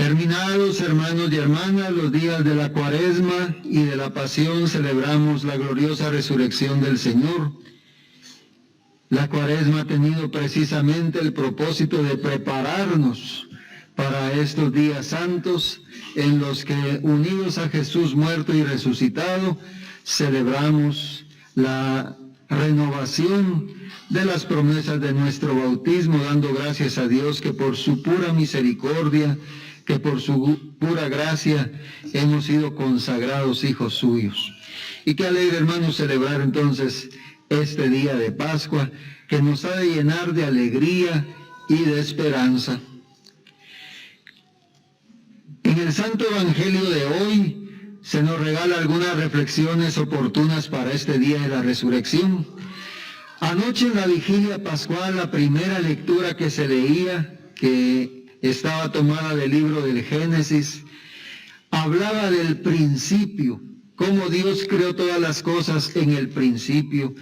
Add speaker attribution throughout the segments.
Speaker 1: Terminados, hermanos y hermanas, los días de la Cuaresma y de la Pasión, celebramos la gloriosa resurrección del Señor. La Cuaresma ha tenido precisamente el propósito de prepararnos para estos días santos en los que, unidos a Jesús muerto y resucitado, celebramos la renovación de las promesas de nuestro bautismo, dando gracias a Dios que por su pura misericordia, que por su pura gracia hemos sido consagrados hijos suyos. Y qué alegre, hermanos, celebrar entonces este día de Pascua, que nos ha de llenar de alegría y de esperanza. En el Santo Evangelio de hoy se nos regala algunas reflexiones oportunas para este día de la resurrección. Anoche en la vigilia pascual, la primera lectura que se leía, que estaba tomada del libro del Génesis, hablaba del principio, cómo Dios creó todas las cosas en el principio,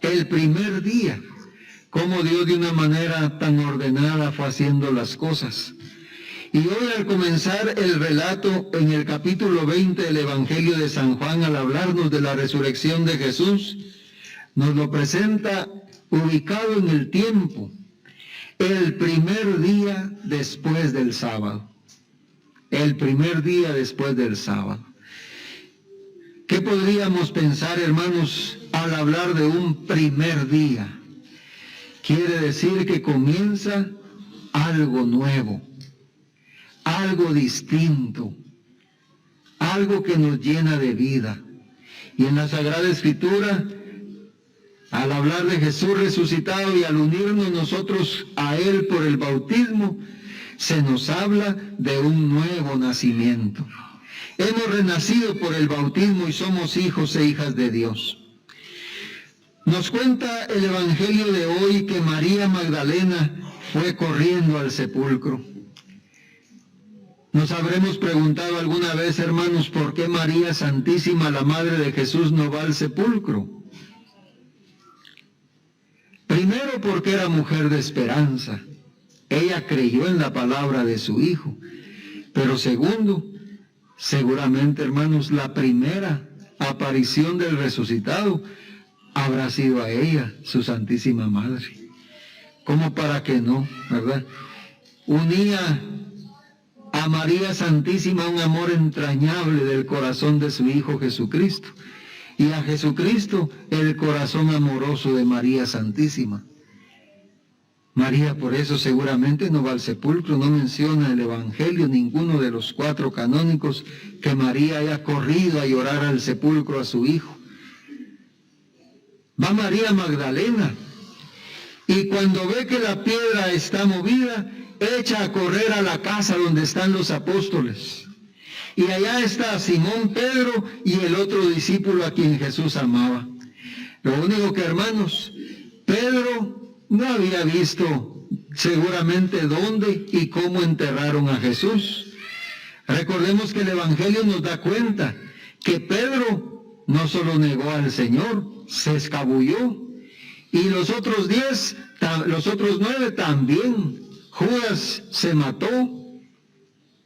Speaker 1: el primer día, cómo Dios de una manera tan ordenada fue haciendo las cosas. Y hoy, al comenzar el relato en el capítulo 20 del Evangelio de San Juan, al hablarnos de la resurrección de Jesús, nos lo presenta ubicado en el tiempo, el primer día después del sábado. El primer día después del sábado. ¿Qué podríamos pensar, hermanos, al hablar de un primer día? Quiere decir que comienza algo nuevo, algo distinto, algo que nos llena de vida. Y en la Sagrada Escritura, al hablar de Jesús resucitado y al unirnos nosotros a Él por el bautismo, se nos habla de un nuevo nacimiento. Hemos renacido por el bautismo y somos hijos e hijas de Dios. Nos cuenta el Evangelio de hoy que María Magdalena fue corriendo al sepulcro. Nos habremos preguntado alguna vez, hermanos, ¿por qué María Santísima, la Madre de Jesús, no va al sepulcro? Primero, porque era mujer de esperanza. Ella creyó en la palabra de su Hijo. Pero segundo, seguramente, hermanos, la primera aparición del resucitado habrá sido a ella, su Santísima Madre. ¿Cómo para que no, verdad? Unía a María Santísima un amor entrañable del corazón de su Hijo Jesucristo, y a Jesucristo el corazón amoroso de María Santísima. María por eso seguramente no va al sepulcro, no menciona el Evangelio, ninguno de los 4 canónicos, que María haya corrido a llorar al sepulcro a su Hijo. Va María Magdalena, y cuando ve que la piedra está movida, echa a correr a la casa donde están los apóstoles. Y allá está Simón Pedro y el otro discípulo a quien Jesús amaba. Lo único que, hermanos, Pedro no había visto seguramente dónde y cómo enterraron a Jesús. Recordemos que el Evangelio nos da cuenta que Pedro no solo negó al Señor, se escabulló. Y los otros 9 también. Judas se mató.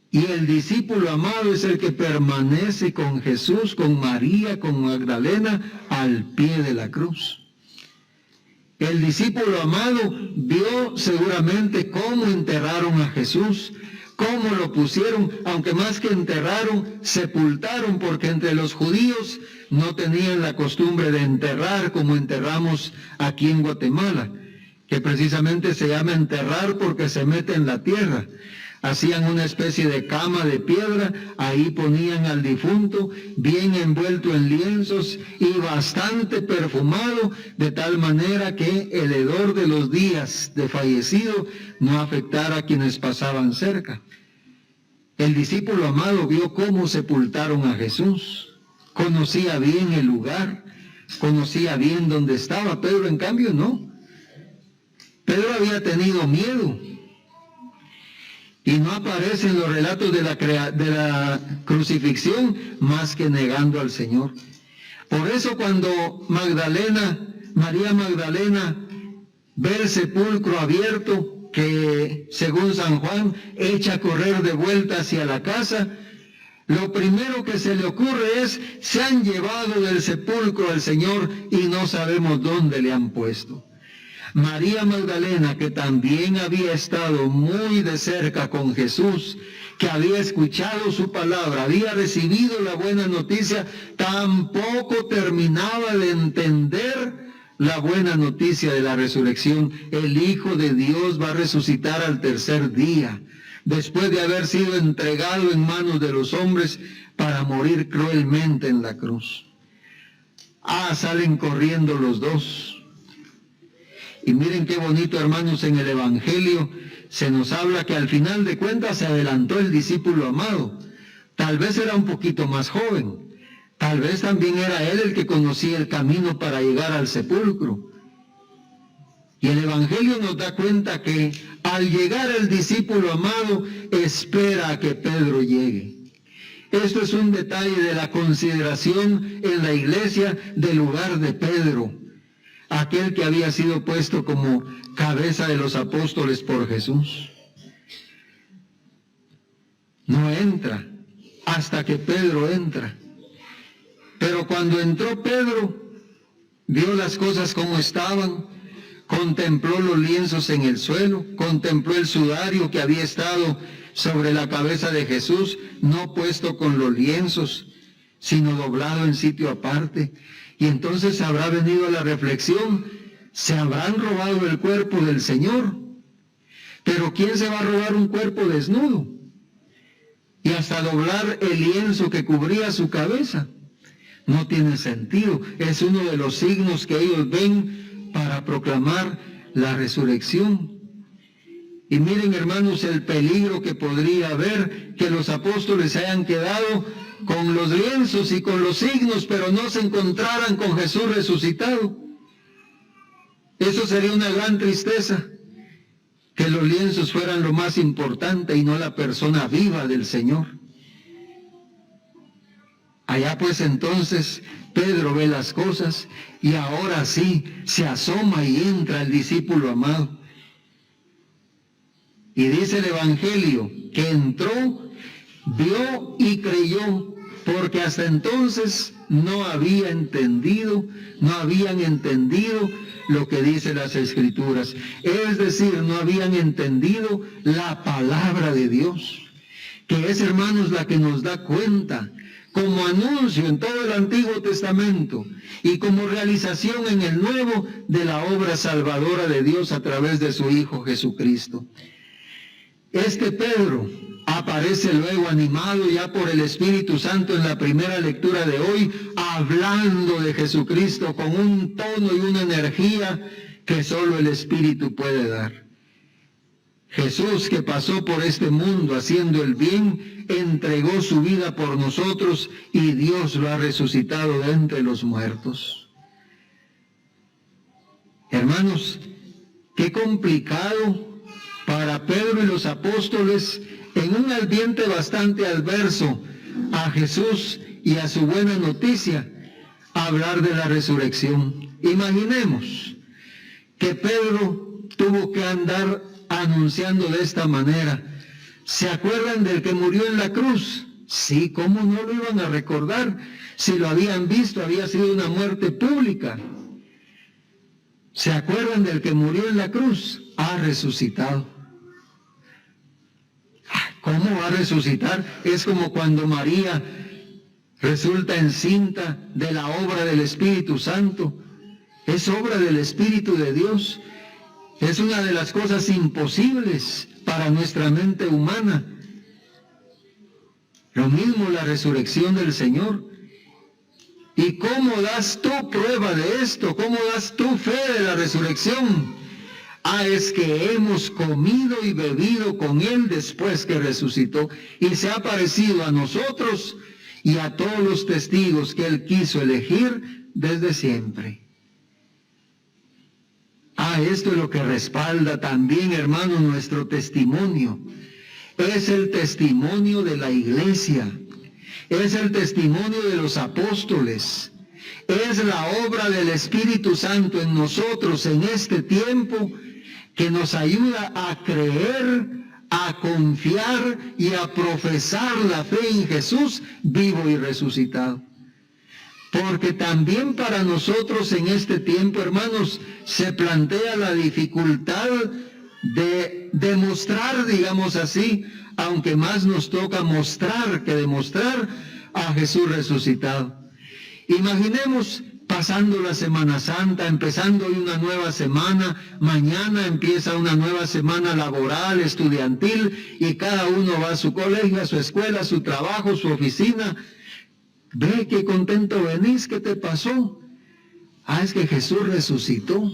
Speaker 1: Y el discípulo amado es el que permanece con Jesús, con María, con Magdalena, al pie de la cruz. El discípulo amado vio seguramente cómo enterraron a Jesús, cómo lo pusieron, aunque más que enterraron, sepultaron, porque entre los judíos no tenían la costumbre de enterrar como enterramos aquí en Guatemala, que precisamente se llama enterrar porque se mete en la tierra. Hacían una especie de cama de piedra, ahí ponían al difunto, bien envuelto en lienzos y bastante perfumado, de tal manera que el hedor de los días de fallecido no afectara a quienes pasaban cerca. El discípulo amado vio cómo sepultaron a Jesús, conocía bien el lugar, conocía bien dónde estaba. Pedro, en cambio, no. Pedro había tenido miedo. Y no aparece en los relatos de la crucifixión más que negando al Señor. Por eso cuando María Magdalena, ve el sepulcro abierto, que, según San Juan, echa a correr de vuelta hacia la casa, lo primero que se le ocurre es: se han llevado del sepulcro al Señor y no sabemos dónde le han puesto. María Magdalena, que también había estado muy de cerca con Jesús, que había escuchado su palabra, había recibido la buena noticia, tampoco terminaba de entender la buena noticia de la resurrección. El Hijo de Dios va a resucitar al tercer día, después de haber sido entregado en manos de los hombres para morir cruelmente en la cruz. Salen corriendo los dos. Y miren qué bonito, hermanos, en el Evangelio se nos habla que al final de cuentas se adelantó el discípulo amado. Tal vez era un poquito más joven, tal vez también era él el que conocía el camino para llegar al sepulcro. Y el Evangelio nos da cuenta que al llegar el discípulo amado, espera a que Pedro llegue. Esto es un detalle de la consideración en la iglesia del lugar de Pedro, aquel que había sido puesto como cabeza de los apóstoles por Jesús. No entra hasta que Pedro entra. Pero cuando entró Pedro, vio las cosas como estaban, contempló los lienzos en el suelo, contempló el sudario que había estado sobre la cabeza de Jesús, no puesto con los lienzos, sino doblado en sitio aparte. Y entonces habrá venido la reflexión: se habrán robado el cuerpo del Señor. Pero ¿quién se va a robar un cuerpo desnudo? Y hasta doblar el lienzo que cubría su cabeza. No tiene sentido. Es uno de los signos que ellos ven para proclamar la resurrección. Y miren, hermanos, el peligro que podría haber, que los apóstoles se hayan quedado con los lienzos y con los signos, pero no se encontraran con Jesús resucitado. Eso sería una gran tristeza, que los lienzos fueran lo más importante y no la persona viva del Señor. Allá pues entonces Pedro ve las cosas y ahora sí se asoma y entra el discípulo amado. Y dice el Evangelio que entró, vio y creyó, porque hasta entonces no habían entendido lo que dicen las Escrituras. Es decir, no habían entendido la palabra de Dios, que es, hermanos, la que nos da cuenta como anuncio en todo el Antiguo Testamento y como realización en el Nuevo de la obra salvadora de Dios a través de su Hijo Jesucristo. Este Pedro aparece luego animado ya por el Espíritu Santo en la primera lectura de hoy, hablando de Jesucristo con un tono y una energía que solo el Espíritu puede dar. Jesús, que pasó por este mundo haciendo el bien, entregó su vida por nosotros y Dios lo ha resucitado de entre los muertos. Hermanos, qué complicado para Pedro y los apóstoles, en un ambiente bastante adverso a Jesús y a su buena noticia, hablar de la resurrección. Imaginemos que Pedro tuvo que andar anunciando de esta manera: ¿se acuerdan del que murió en la cruz? Sí, ¿cómo no lo iban a recordar? Si lo habían visto, había sido una muerte pública. ¿Se acuerdan del que murió en la cruz? Ha resucitado. ¿Cómo va a resucitar? Es como cuando María resulta encinta de la obra del Espíritu Santo. Es obra del Espíritu de Dios. Es una de las cosas imposibles para nuestra mente humana. Lo mismo la resurrección del Señor. ¿Y cómo das tú prueba de esto? ¿Cómo das tú fe de la resurrección? Es que hemos comido y bebido con Él después que resucitó y se ha parecido a nosotros y a todos los testigos que Él quiso elegir desde siempre. Esto es lo que respalda también, hermano, nuestro testimonio. Es el testimonio de la iglesia, es el testimonio de los apóstoles, es la obra del Espíritu Santo en nosotros en este tiempo que nos ayuda a creer, a confiar y a profesar la fe en Jesús vivo y resucitado. Porque también para nosotros en este tiempo, hermanos, se plantea la dificultad de demostrar, digamos así, aunque más nos toca mostrar que demostrar a Jesús resucitado. Imaginemos pasando la Semana Santa, empezando hoy una nueva semana, mañana empieza una nueva semana laboral, estudiantil, y cada uno va a su colegio, a su escuela, a su trabajo, su oficina. Ve qué contento venís, ¿qué te pasó? Ah, es que Jesús resucitó.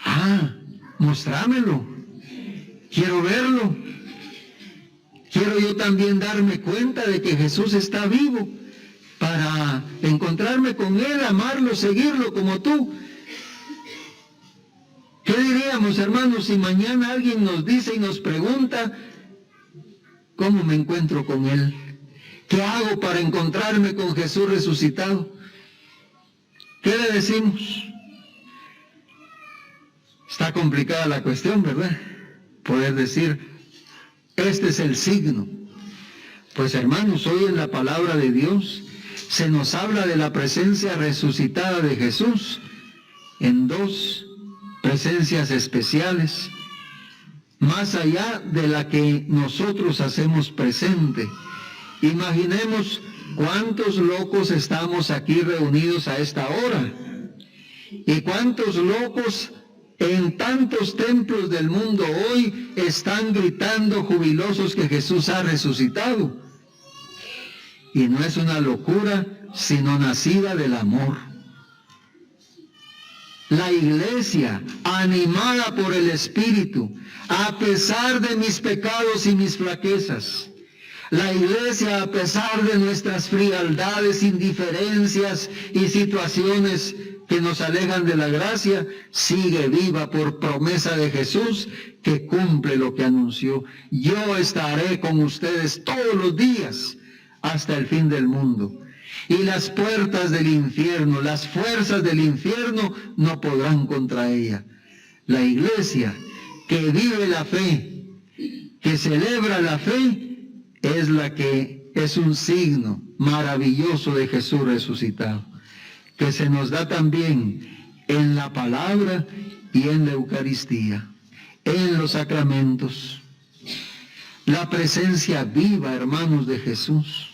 Speaker 1: Ah, mostrámelo. Quiero verlo. Quiero yo también darme cuenta de que Jesús está vivo para encontrarme con Él, amarlo, seguirlo como tú. ¿Qué diríamos, hermanos, si mañana alguien nos dice y nos pregunta, ¿cómo me encuentro con Él? ¿Qué hago para encontrarme con Jesús resucitado? ¿Qué le decimos? Está complicada la cuestión, ¿verdad? Poder decir, este es el signo. Pues hermanos, hoy en la palabra de Dios se nos habla de la presencia resucitada de Jesús en dos presencias especiales, más allá de la que nosotros hacemos presente. Imaginemos cuántos locos estamos aquí reunidos a esta hora y cuántos locos en tantos templos del mundo hoy están gritando jubilosos que Jesús ha resucitado. Y no es una locura, sino nacida del amor. La iglesia, animada por el Espíritu, a pesar de mis pecados y mis flaquezas, la iglesia, a pesar de nuestras frialdades, indiferencias y situaciones que nos alejan de la gracia, sigue viva por promesa de Jesús, que cumple lo que anunció. Yo estaré con ustedes todos los días hasta el fin del mundo. Y las puertas del infierno, las fuerzas del infierno no podrán contra ella. La iglesia que vive la fe, que celebra la fe, es la que es un signo maravilloso de Jesús resucitado, que se nos da también en la palabra y en la Eucaristía, en los sacramentos. La presencia viva, hermanos, de Jesús,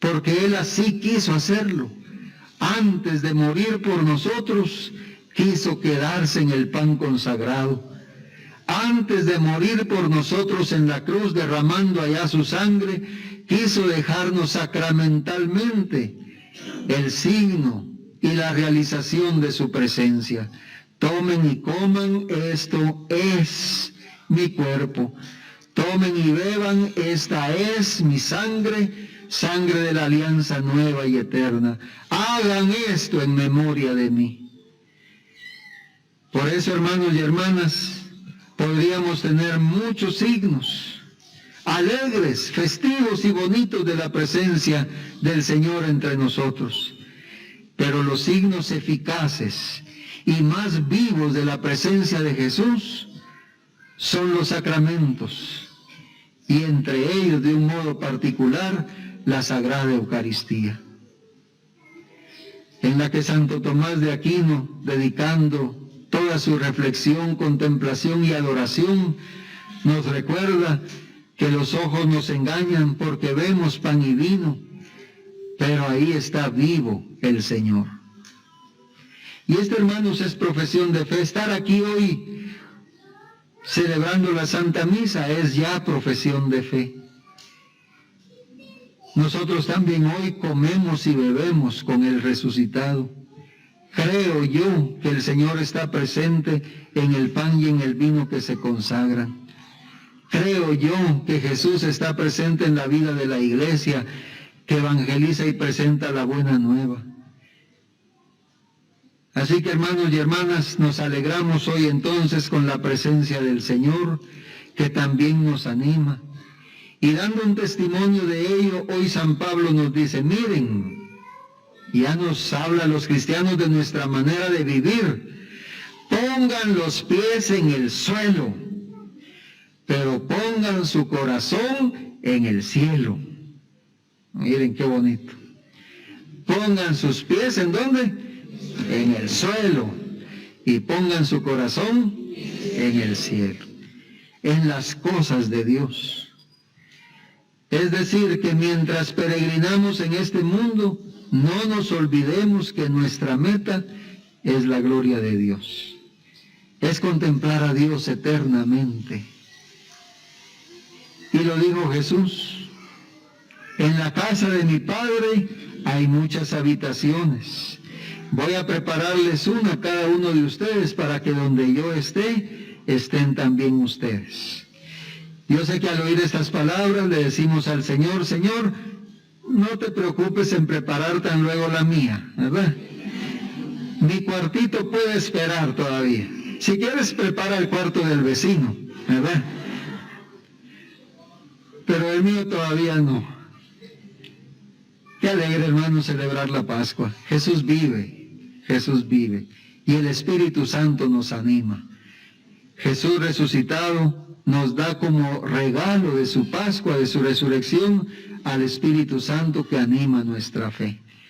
Speaker 1: porque Él así quiso hacerlo. Antes de morir por nosotros, quiso quedarse en el pan consagrado. Antes de morir por nosotros en la cruz, derramando allá su sangre, quiso dejarnos sacramentalmente el signo y la realización de su presencia. Tomen y coman, esto es mi cuerpo. Tomen y beban, esta es mi sangre, sangre de la alianza nueva y eterna. Hagan esto en memoria de mí. Por eso, hermanos y hermanas, podríamos tener muchos signos alegres, festivos y bonitos de la presencia del Señor entre nosotros. Pero los signos eficaces y más vivos de la presencia de Jesús son los sacramentos, y entre ellos, de un modo particular, la Sagrada Eucaristía, en la que Santo Tomás de Aquino, dedicando toda su reflexión, contemplación y adoración, nos recuerda que los ojos nos engañan porque vemos pan y vino, pero ahí está vivo el Señor. Y esto, hermanos, es profesión de fe. Estar aquí hoy celebrando la Santa Misa es ya profesión de fe. Nosotros también hoy comemos y bebemos con el resucitado. Creo yo que el Señor está presente en el pan y en el vino que se consagran. Creo yo que Jesús está presente en la vida de la iglesia, que evangeliza y presenta la buena nueva. Así que, hermanos y hermanas, nos alegramos hoy entonces con la presencia del Señor, que también nos anima. Y dando un testimonio de ello, hoy San Pablo nos dice, miren, ya nos habla a los cristianos de nuestra manera de vivir. Pongan los pies en el suelo, pero pongan su corazón en el cielo. Miren qué bonito. Pongan sus pies ¿en dónde? En el suelo. Y pongan su corazón en el cielo. En las cosas de Dios. Es decir, que mientras peregrinamos en este mundo, no nos olvidemos que nuestra meta es la gloria de Dios. Es contemplar a Dios eternamente. Y lo dijo Jesús: en la casa de mi Padre hay muchas habitaciones. Voy a prepararles una a cada uno de ustedes para que donde yo esté, estén también ustedes. Yo sé que al oír estas palabras le decimos al Señor: Señor, no te preocupes en preparar tan luego la mía, ¿verdad? Mi cuartito puede esperar todavía. Si quieres, prepara el cuarto del vecino, ¿verdad? Pero el mío todavía no. Qué alegre, hermano, celebrar la Pascua. Jesús vive, Jesús vive. Y el Espíritu Santo nos anima. Jesús resucitado nos da como regalo de su Pascua, de su resurrección, al Espíritu Santo que anima nuestra fe.